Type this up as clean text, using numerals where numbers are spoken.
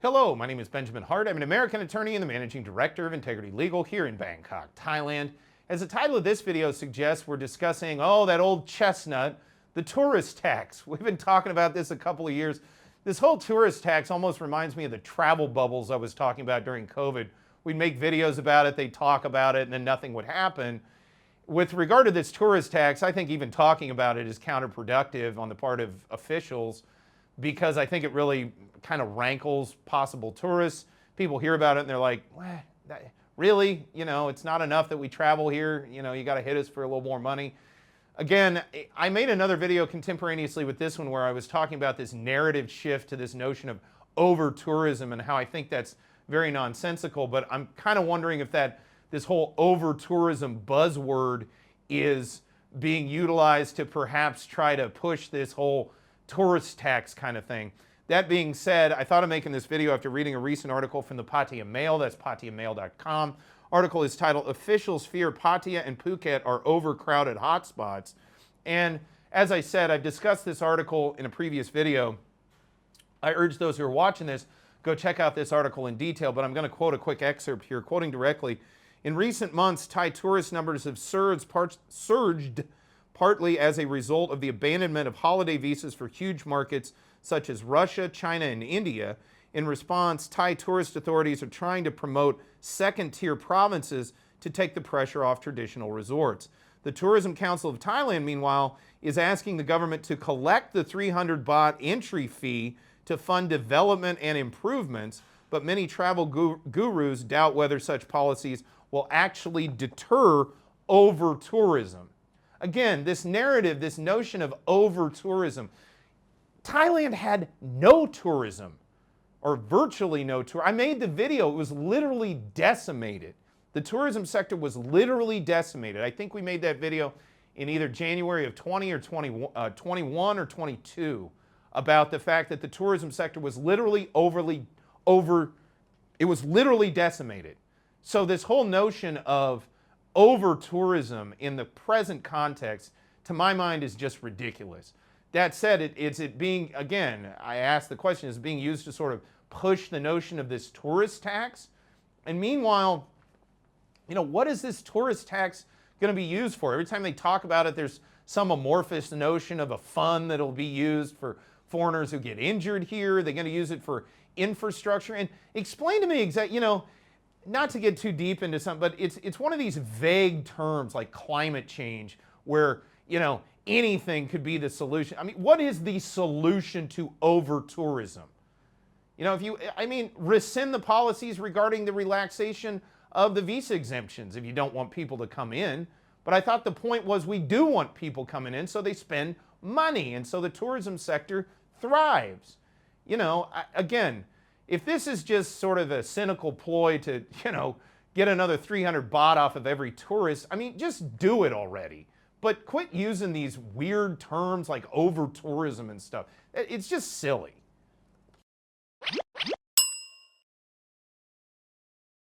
Hello, my name is Benjamin Hart. I'm an American attorney and the managing director of Integrity Legal here in Bangkok, Thailand. As the title of this video suggests, we're discussing, that old chestnut, the tourist tax. We've been talking about this a couple of years. This whole tourist tax almost reminds me of the travel bubbles I was talking about during COVID. We'd make videos about it, they'd talk about it, and then nothing would happen. With regard to this tourist tax, I think even talking about it is counterproductive on the part of officials, because I think it really kind of rankles possible tourists. People hear about it and they're like, really? It's not enough that we travel here. You got to hit us for a little more money. Again, I made another video contemporaneously with this one where I was talking about this narrative shift to this notion of over-tourism and how I think that's very nonsensical, but I'm kind of wondering if this whole over-tourism buzzword is being utilized to perhaps try to push this whole tourist tax kind of thing. That being said, I thought of making this video after reading a recent article from the Pattaya Mail. That's pattayamail.com. Article is titled, "Officials Fear Pattaya and Phuket Are Overcrowded Hotspots." And as I said, I've discussed this article in a previous video. I urge those who are watching this, go check out this article in detail, but I'm going to quote a quick excerpt here, quoting directly. "In recent months, Thai tourist numbers have surged partly as a result of the abandonment of holiday visas for huge markets such as Russia, China, and India. In response, Thai tourist authorities are trying to promote second-tier provinces to take the pressure off traditional resorts. The Tourism Council of Thailand, meanwhile, is asking the government to collect the 300 baht entry fee to fund development and improvements, but many travel gurus doubt whether such policies will actually deter over-tourism." Again, this narrative, this notion of over-tourism. Thailand had no tourism, or virtually no tourism. I made the video, it was literally decimated. The tourism sector was literally decimated. I think we made that video in either January of 21 or 22 about the fact that the tourism sector was literally it was literally decimated. So this whole notion of over-tourism in the present context, to my mind, is just ridiculous. That said, I asked the question, is it being used to sort of push the notion of this tourist tax? And meanwhile, what is this tourist tax going to be used for? Every time they talk about it, there's some amorphous notion of a fund that'll be used for foreigners who get injured here. They're going to use it for infrastructure. And explain to me exactly, not to get too deep into something, but it's one of these vague terms like climate change where, anything could be the solution. I mean, what is the solution to over-tourism? Rescind the policies regarding the relaxation of the visa exemptions if you don't want people to come in. But I thought the point was we do want people coming in, so they spend money, and so the tourism sector thrives. Again, if this is just sort of a cynical ploy to, get another 300 baht off of every tourist, just do it already. But quit using these weird terms like over-tourism and stuff. It's just silly.